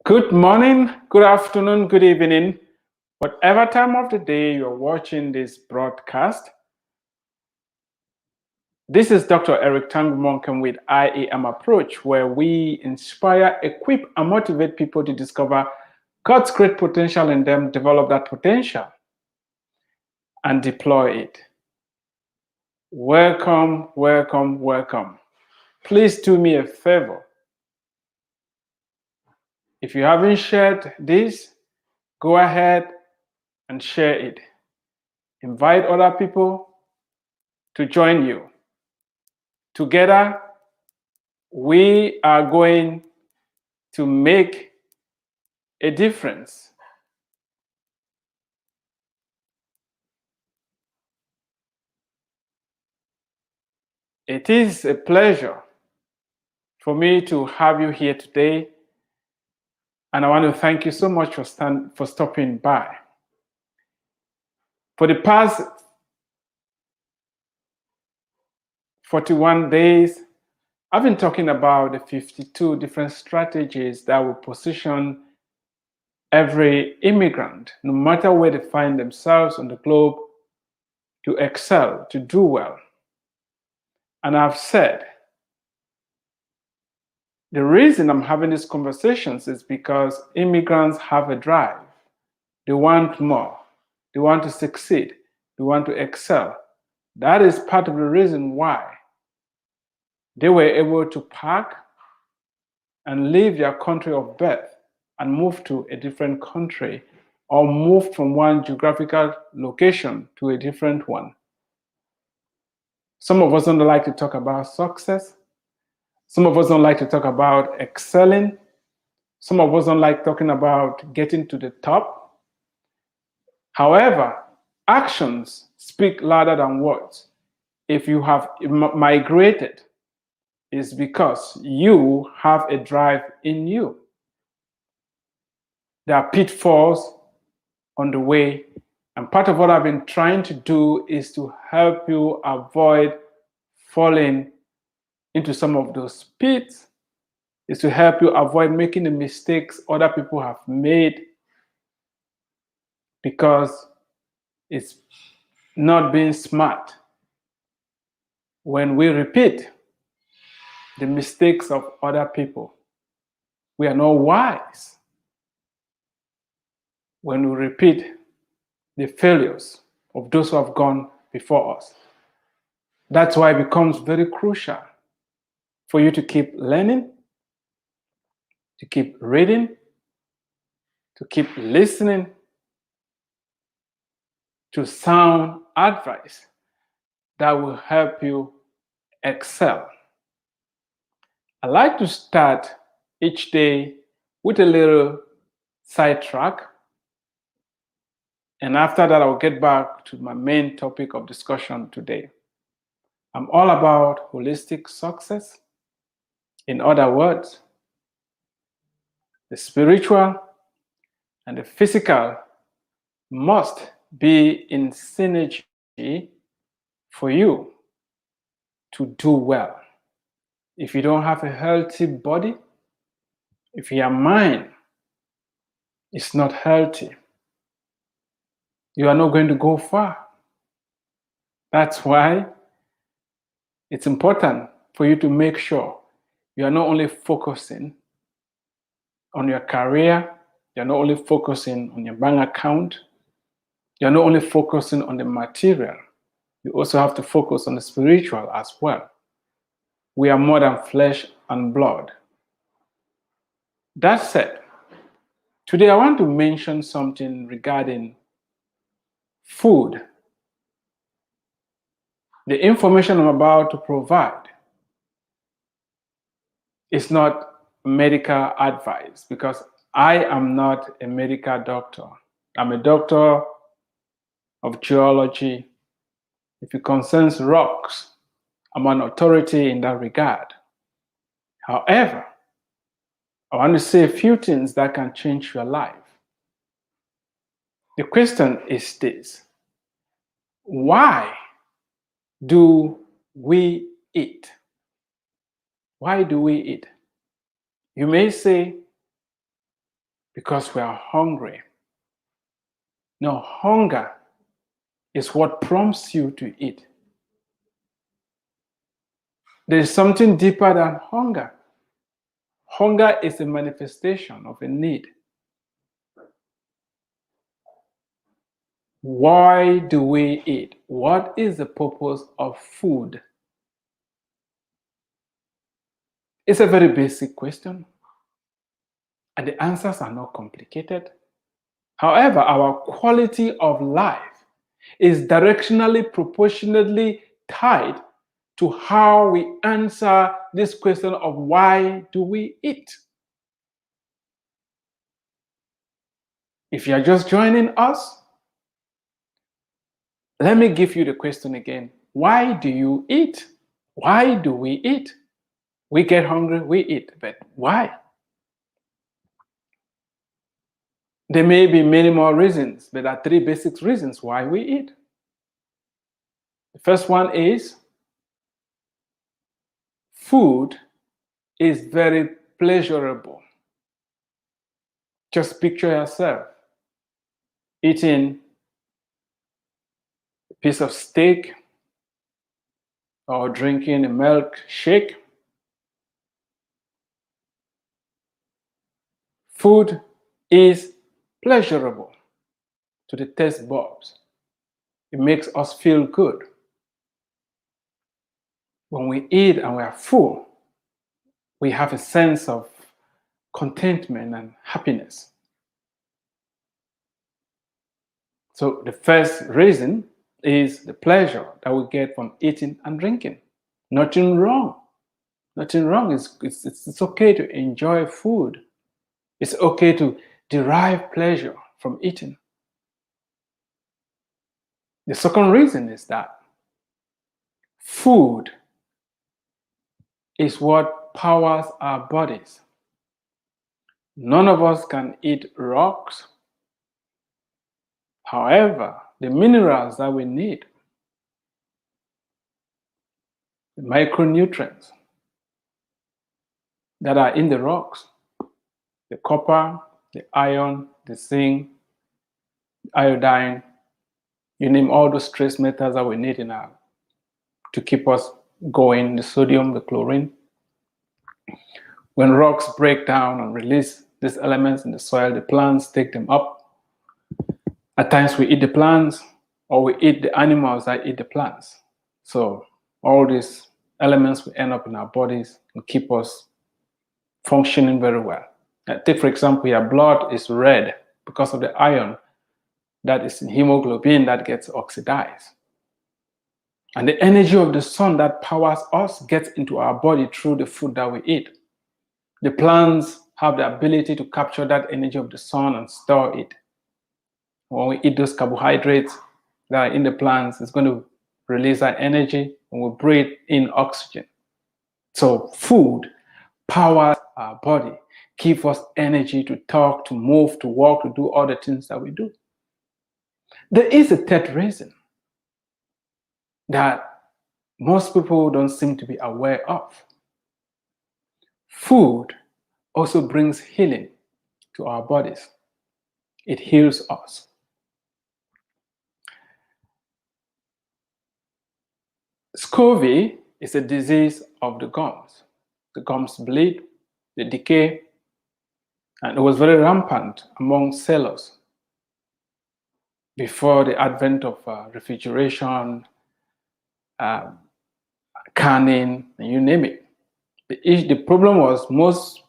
Good morning, good afternoon, good evening, whatever time of the day you're watching this broadcast. This is Dr. Drtangumonkem with iemapproach, where we inspire, equip, and motivate people to discover God's great potential in them, develop that potential, and deploy it. Welcome, welcome, welcome. Please do me a favor. If you haven't shared this, go ahead and share it. Invite other people to join you. Together, we are going to make a difference. It is a pleasure for me to have you here today, and I want to thank you so much for stopping by. For the past 41 days, I've been talking about the 52 different strategies that will position every immigrant, no matter where they find themselves on the globe, to excel, to do well. And I've said, the reason I'm having these conversations is because immigrants have a drive. They want more. They want to succeed. They want to excel. That is part of the reason why they were able to pack and leave their country of birth and move to a different country, or move from one geographical location to a different one. Some of us don't like to talk about success. Some of us don't like to talk about excelling. Some of us don't like talking about getting to the top. However, actions speak louder than words. If you have migrated, it's because you have a drive in you. There are pitfalls on the way, and part of what I've been trying to do is to help you avoid falling into some of those pits, is to help you avoid making the mistakes other people have made, because it's not being smart when we repeat the mistakes of other people. We are not wise when we repeat the failures of those who have gone before us. That's why it becomes very crucial for you to keep learning, to keep reading, to keep listening to sound advice that will help you excel. I like to start each day with a little sidetrack, and after that I'll get back to my main topic of discussion today. I'm all about holistic success. In other words, the spiritual and the physical must be in synergy for you to do well. If you don't have a healthy body, if your mind is not healthy, you are not going to go far. That's why it's important for you to make sure you are not only focusing on your career, you're not only focusing on your bank account, you're not only focusing on the material, you also have to focus on the spiritual as well. We are more than flesh and blood. That said, today I want to mention something regarding food. The information I'm about to provide is not medical advice, because I am not a medical doctor. I'm a doctor of geology. If it concerns rocks, I'm an authority in that regard. However, I want to say a few things that can change your life. The question is this: why do we eat? Why do we eat? You may say, because we are hungry. No, hunger is what prompts you to eat. There is something deeper than hunger. Hunger is a manifestation of a need. Why do we eat? What is the purpose of food? It's a very basic question, and the answers are not complicated. However, our quality of life is directionally proportionately tied to how we answer this question of why do we eat? If you're just joining us, let me give you the question again. Why do you eat? Why do we eat? We get hungry, we eat, but why? There may be many more reasons, but there are three basic reasons why we eat. The first one is food is very pleasurable. Just picture yourself eating a piece of steak or drinking a milkshake. Food is pleasurable to the taste buds. It makes us feel good. When we eat and we are full, we have a sense of contentment and happiness. So the first reason is the pleasure that we get from eating and drinking. Nothing wrong. Nothing wrong. It's okay to enjoy food. It's okay to derive pleasure from eating. The second reason is that food is what powers our bodies. None of us can eat rocks. However, the minerals that we need, the micronutrients that are in the rocks, the copper, the iron, the zinc, iodine, you name all those trace metals that we need to keep us going, the sodium, the chlorine. When rocks break down and release these elements in the soil, the plants take them up. At times we eat the plants, or we eat the animals that eat the plants. So all these elements will end up in our bodies and keep us functioning very well. Take, for example, your blood is red because of the iron that is in hemoglobin that gets oxidized. And the energy of the sun that powers us gets into our body through the food that we eat. The plants have the ability to capture that energy of the sun and store it. When we eat those carbohydrates that are in the plants, it's going to release that energy and we breathe in oxygen. So food powers our body, gives us energy to talk, to move, to walk, to do all the things that we do. There is a third reason that most people don't seem to be aware of. Food also brings healing to our bodies. It heals us. Scurvy is a disease of the gums. The gums bleed, they decay, and it was very rampant among sailors before the advent of refrigeration, canning, and you name it. The problem was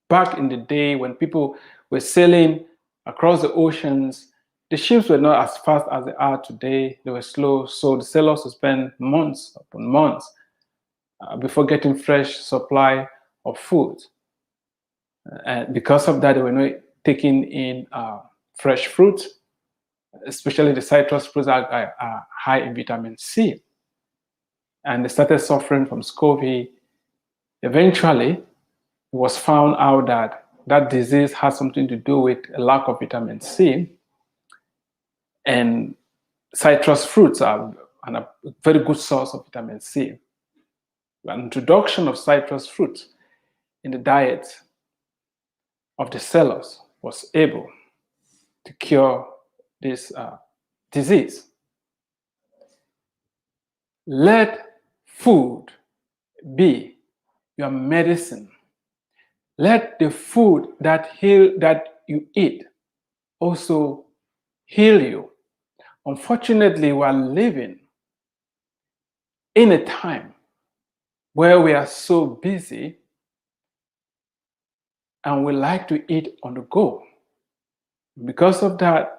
back in the day when people were sailing across the oceans, the ships were not as fast as they are today. They were slow, so the sailors would spend months upon months before getting fresh supply of food. And because of that, they were not taking in fresh fruit, especially the citrus fruits are high in vitamin C. And they started suffering from scurvy. Eventually, it was found out that that disease has something to do with a lack of vitamin C. And citrus fruits are a very good source of vitamin C. An introduction of citrus fruits in the diet of the sellers was able to cure this disease. Let food be your medicine. Let the food that you eat also heal you. Unfortunately, we are living in a time where we are so busy and we like to eat on the go. Because of that,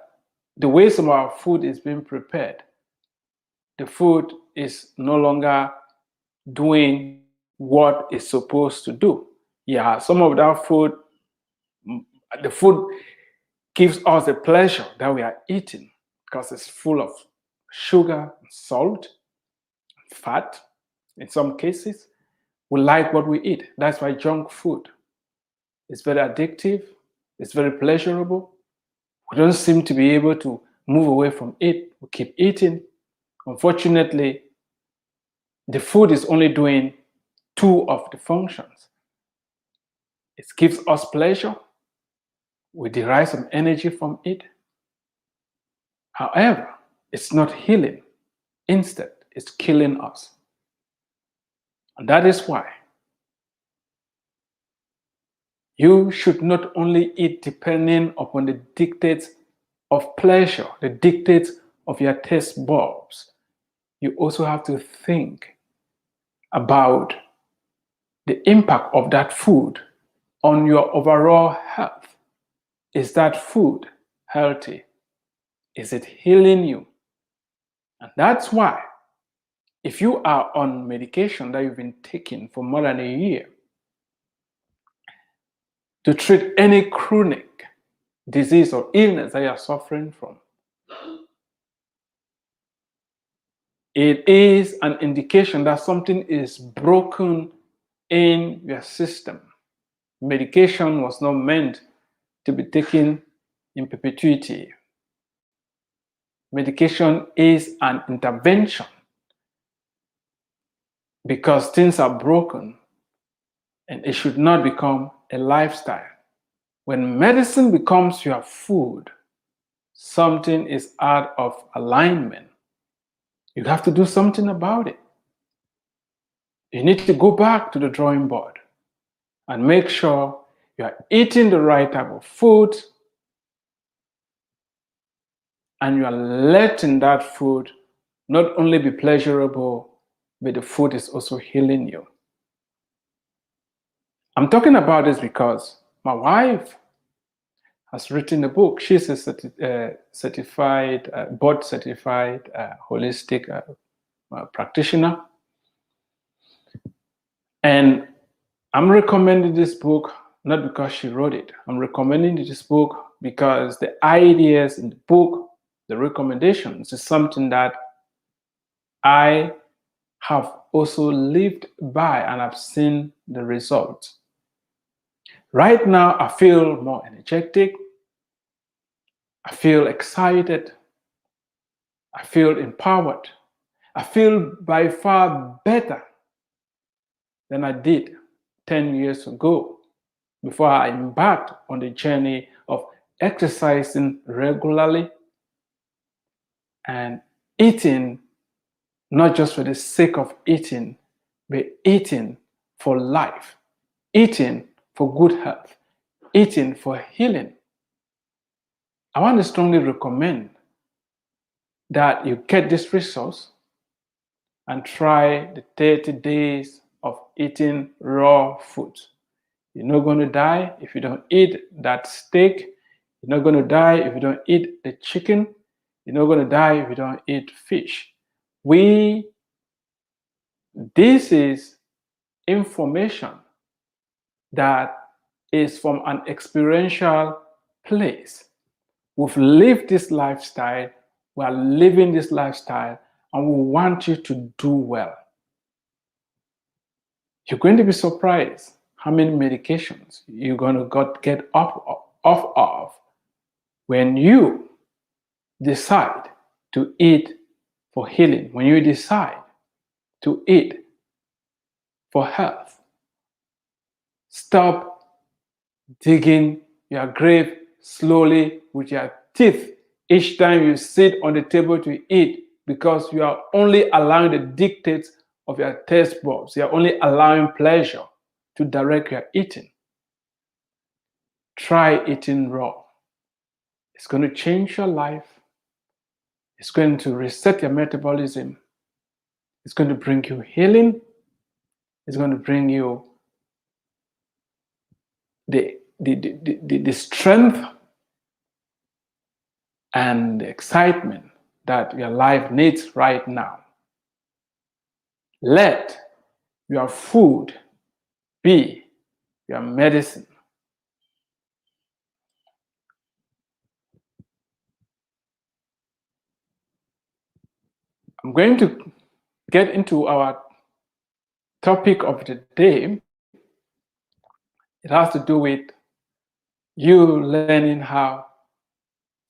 the way some of our food is being prepared, the food is no longer doing what it's supposed to do. Yeah, some of that food, the food gives us the pleasure that we are eating because it's full of sugar, salt, fat. In some cases, we like what we eat. That's why junk food is very addictive. It's very pleasurable. We don't seem to be able to move away from it. We keep eating. Unfortunately, the food is only doing two of the functions. It gives us pleasure. We derive some energy from it. However, it's not healing. Instead, it's killing us. And that is why you should not only eat depending upon the dictates of pleasure, the dictates of your taste bulbs. You also have to think about the impact of that food on your overall health. Is that food healthy? Is it healing you? And that's why, if you are on medication that you've been taking for more than a year to treat any chronic disease or illness that you are suffering from, it is an indication that something is broken in your system. Medication was not meant to be taken in perpetuity. Medication is an intervention because things are broken and it should not become a lifestyle. When medicine becomes your food, something is out of alignment. You have to do something about it. You need to go back to the drawing board and make sure you are eating the right type of food and you are letting that food not only be pleasurable, but the food is also healing you. I'm talking about this because my wife has written a book. She's a certified, board certified holistic practitioner. And I'm recommending this book not because she wrote it. I'm recommending this book because the ideas in the book, the recommendations, is something that I have also lived by and I've seen the results. Right now, I feel more energetic. I feel excited. I feel empowered. I feel by far better than I did 10 years ago before I embarked on the journey of exercising regularly and eating not just for the sake of eating, but eating for life, eating for good health, eating for healing. I want to strongly recommend that you get this resource and try the 30 days of eating raw food. You're not going to die if you don't eat that steak. You're not going to die if you don't eat the chicken. You're not going to die if you don't eat fish. This is information that is from an experiential place. We've lived this lifestyle, we are living this lifestyle, and we want you to do well. You're going to be surprised how many get off of when you decide to eat for healing, when you decide to eat for health. Stop digging your grave slowly with your teeth each time you sit on the table to eat, because you are only allowing the dictates of your taste buds. You are only allowing pleasure to direct your eating. Try eating raw. It's going to change your life. It's going to reset your metabolism. It's going to bring you healing. It's going to bring you the strength and the excitement that your life needs right now. Let your food be your medicine. I'm going to get into our topic of the day. It has to do with you learning how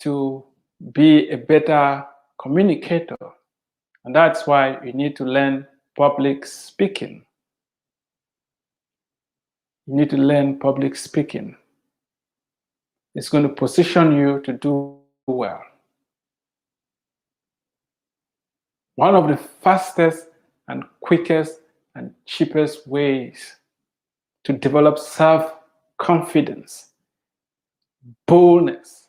to be a better communicator. And that's why you need to learn public speaking. You need to learn public speaking. It's going to position you to do well. One of the fastest and quickest and cheapest ways to develop self-confidence, boldness,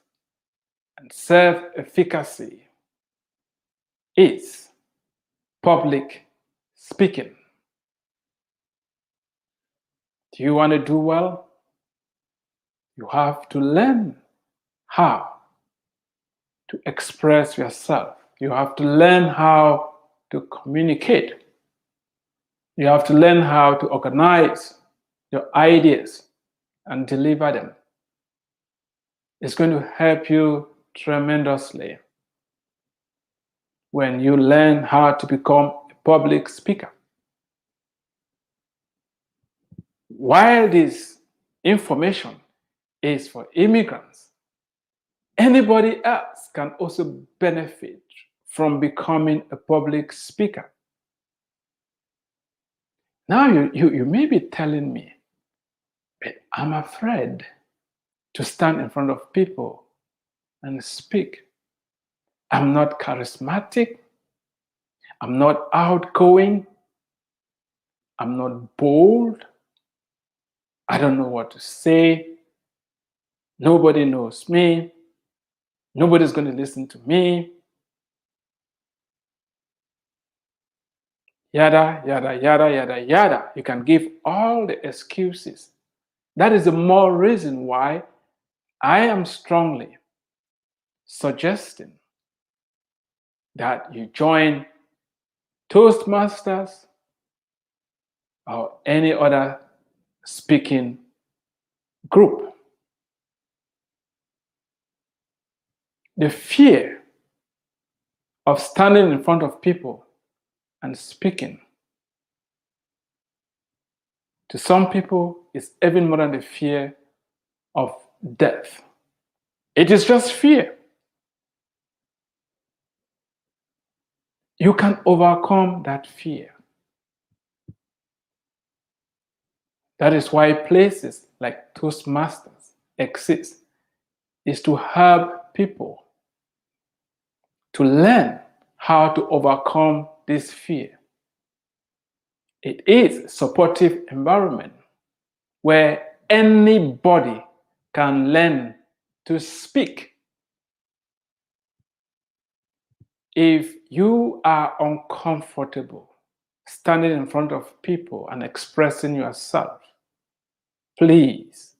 and self-efficacy is public speaking. Do you want to do well? You have to learn how to express yourself. You have to learn how to communicate. You have to learn how to organize your ideas and deliver them. It's going to help you tremendously when you learn how to become a public speaker. While this information is for immigrants, anybody else can also benefit from becoming a public speaker. Now you may be telling me, but I'm afraid to stand in front of people and speak. I'm not charismatic. I'm not outgoing. I'm not bold. I don't know what to say. Nobody knows me. Nobody's going to listen to me. Yada, yada, yada, yada, yada. You can give all the excuses. That is the more reason why I am strongly suggesting that you join Toastmasters or any other speaking group. The fear of standing in front of people and speaking, to some people, is even more than the fear of death. It is just fear. You can overcome that fear. That is why places like Toastmasters exist, is to help people to learn how to overcome this fear. It is a supportive environment where anybody can learn to speak. If you are uncomfortable standing in front of people and expressing yourself, please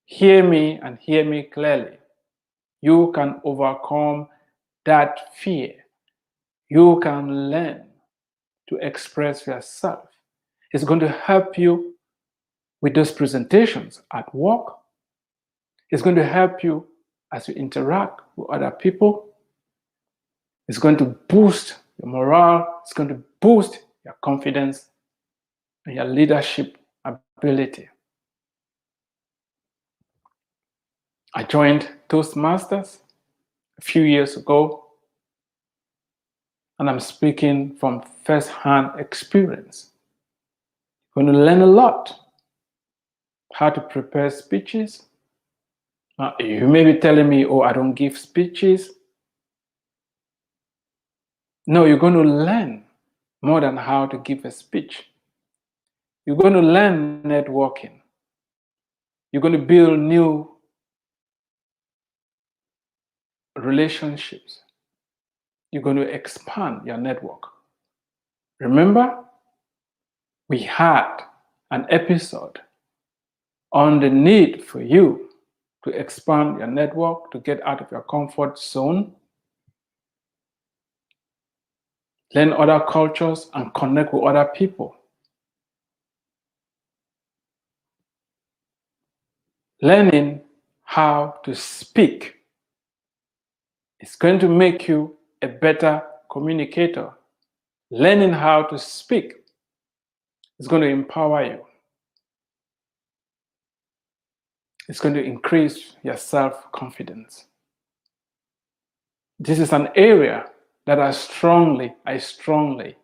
hear me and hear me clearly. You can overcome that fear. You can learn to express yourself. It's going to help you with those presentations at work. It's going to help you as you interact with other people. It's going to boost your morale. It's going to boost your confidence and your leadership ability. I joined Toastmasters a few years ago, and I'm speaking from first-hand experience. You're going to learn a lot. How to prepare speeches, You may be telling me, oh, I don't give speeches. No, you're going to learn more than how to give a speech. You're going to learn networking. You're going to build new relationships. You're going to expand your network. Remember, we had an episode on the need for you to expand your network, to get out of your comfort zone, learn other cultures, and connect with other people. Learning how to speak is going to make you a better communicator. Learning how to speak is going to empower you. It's going to increase your self-confidence. This is an area that I strongly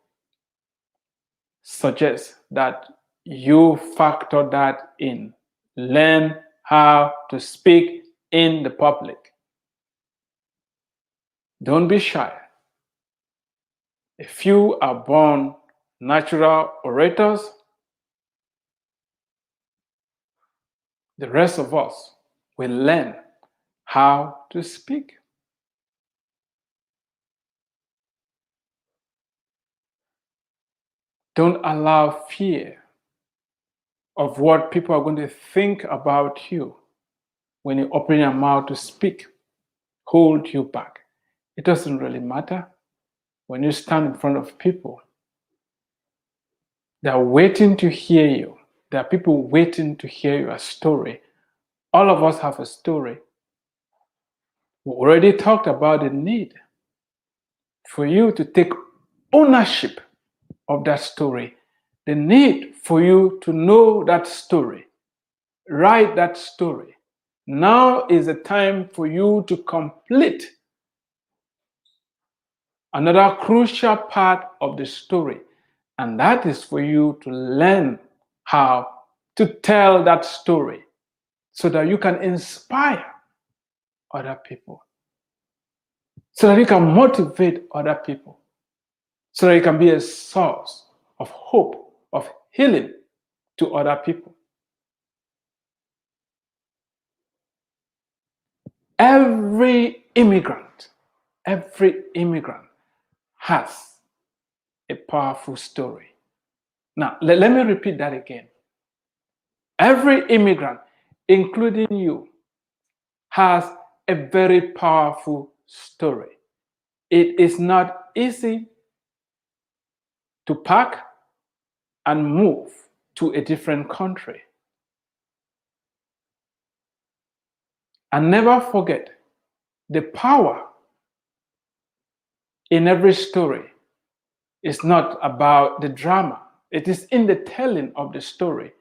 suggest that you factor that in. Learn how to speak in the public. Don't be shy. A few are born natural orators. The rest of us will learn how to speak. Don't allow fear of what people are going to think about you when you open your mouth to speak hold you back. It doesn't really matter. When you stand in front of people, they are waiting to hear you. There are people waiting to hear your story. All of us have a story. We already talked about the need for you to take ownership of that story, the need for you to know that story, write that story. Now is the time for you to complete another crucial part of the story, and that is for you to learn how to tell that story so that you can inspire other people, so that you can motivate other people, so that you can be a source of hope, of healing to other people. Every immigrant has a powerful story. Now, let me repeat that again. Every immigrant, including you, has a very powerful story. It is not easy to pack and move to a different country. And never forget, the power in every story is not about the drama. It is in the telling of the story.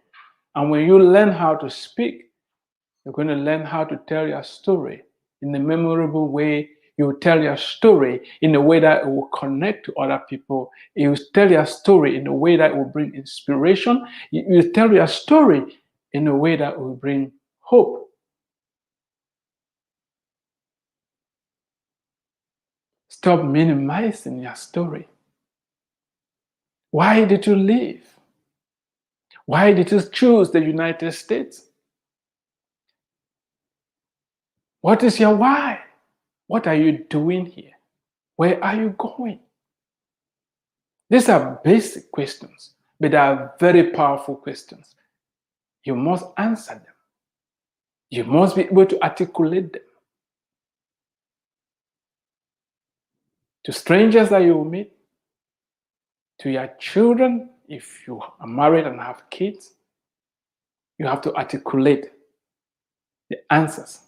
And when you learn how to speak, you're going to learn how to tell your story in a memorable way. You tell your story in a way that it will connect to other people. You tell your story in a way that will bring inspiration. You tell your story in a way that will bring hope. Stop minimizing your story. Why did you leave? Why did you choose the United States? What is your why? What are you doing here? Where are you going? These are basic questions, but they are very powerful questions. You must answer them. You must be able to articulate them. To strangers that you will meet, to your children, if you are married and have kids, you have to articulate the answers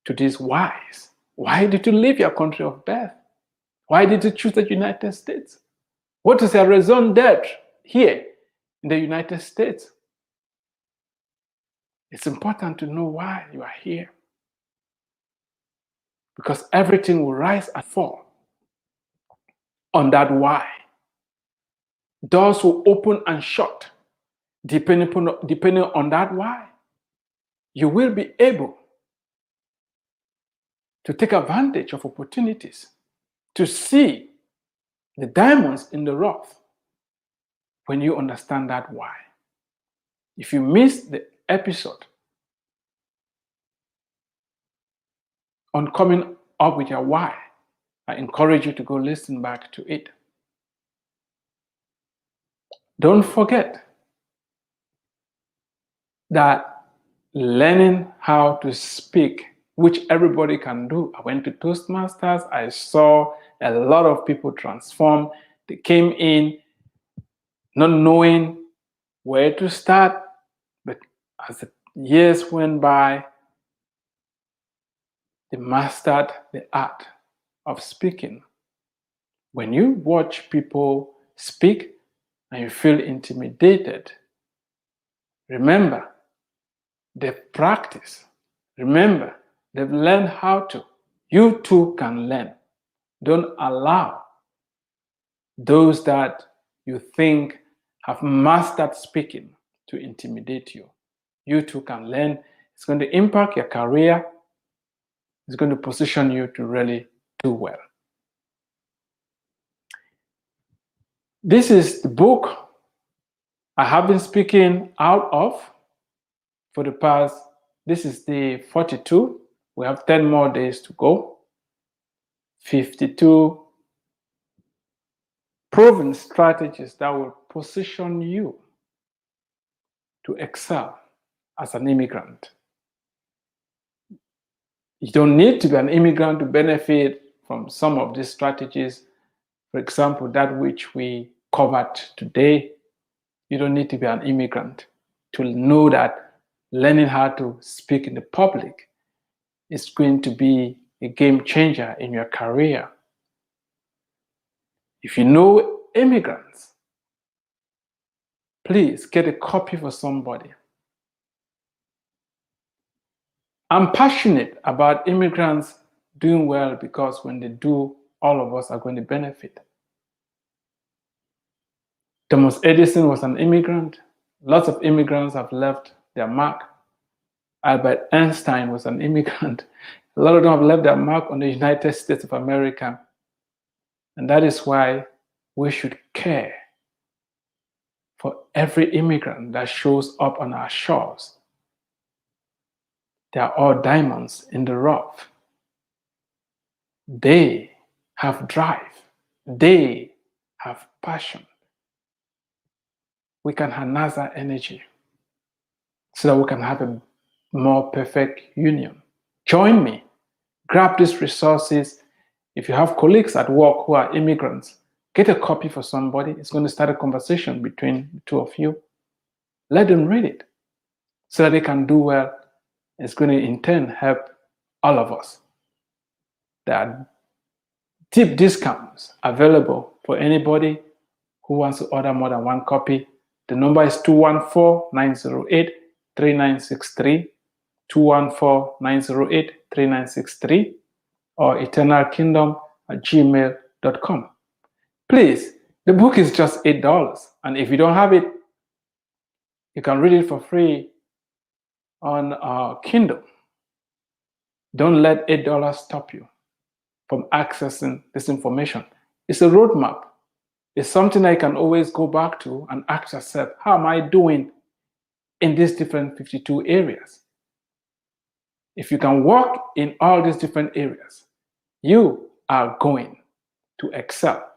to these whys. Why did you leave your country of birth? Why did you choose the United States? What is your raison d'etre here in the United States? It's important to know why you are here, because everything will rise and fall on that why. Doors will open and shut depending on that why. You will be able to take advantage of opportunities, to see the diamonds in the rough when you understand that why. If you missed the episode on coming up with your why, I encourage you to go listen back to it. Don't forget that learning how to speak, which everybody can do. I went to Toastmasters. I saw a lot of people transform. They came in not knowing where to start, but as the years went by, they mastered the art of speaking. When you watch people speak and you feel intimidated, remember, they've practiced. Remember, they've learned how to. You too can learn. Don't allow those that you think have mastered speaking to intimidate you. You too can learn. It's going to impact your career. It's going to position you to really do well. This is the book I have been speaking out of for the past, this is the 42. We have 10 more days to go. 52 proven strategies that will position you to excel as an immigrant. You don't need to be an immigrant to benefit from some of these strategies. For example, that which we covered today, you don't need to be an immigrant to know that learning how to speak in the public is going to be a game changer in your career. If you know immigrants, please get a copy for somebody. I'm passionate about immigrants doing well because when they do, all of us are going to benefit. Thomas Edison was an immigrant. Lots of immigrants have left their mark. Albert Einstein was an immigrant. A lot of them have left their mark on the United States of America. And that is why we should care for every immigrant that shows up on our shores. They are all diamonds in the rough. They have drive. They have passion. We can harness that energy so that we can have a more perfect union. Join me. Grab these resources. If you have colleagues at work who are immigrants, get a copy for somebody. It's going to start a conversation between the two of you. Let them read it so that they can do well. It's going to in turn help all of us. There are deep discounts available for anybody who wants to order more than one copy. The number is 214-908-3963, 214-908-3963, or eternalkingdom@gmail.com. Please, the book is just $8. And if you don't have it, you can read it for free on Kindle. Don't let $8 stop you from accessing this information. It's a roadmap. It's something I can always go back to and ask yourself, how am I doing in these different 52 areas? If you can work in all these different areas, you are going to excel.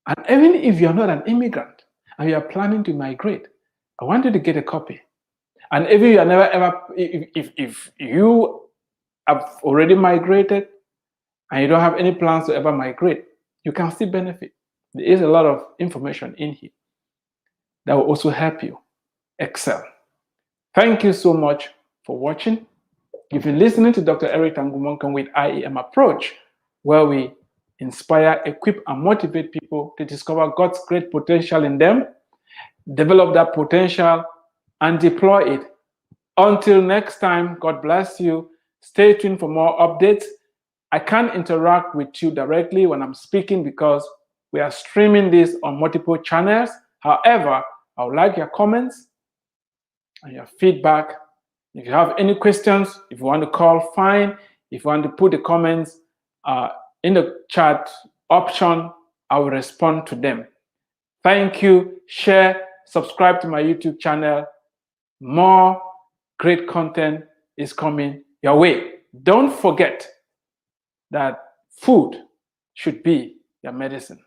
And even if you're not an immigrant and you are planning to migrate, I want you to get a copy. And if you are never ever, if you have already migrated and you don't have any plans to ever migrate, you can still benefit. There is a lot of information in here that will also help you excel. Thank you so much for watching. You've been listening to Dr. Drtangumonkem with iemapproach, where we inspire, equip, and motivate people to discover God's great potential in them, develop that potential, and deploy it. Until next time, God bless you. Stay tuned for more updates. I can't interact with you directly when I'm speaking because we are streaming this on multiple channels. However, I would like your comments and your feedback. If you have any questions, if you want to call, fine. If you want to put the comments in the chat option, I will respond to them. Thank you. Share, subscribe to my YouTube channel. More great content is coming your way. Don't forget that food should be your medicine.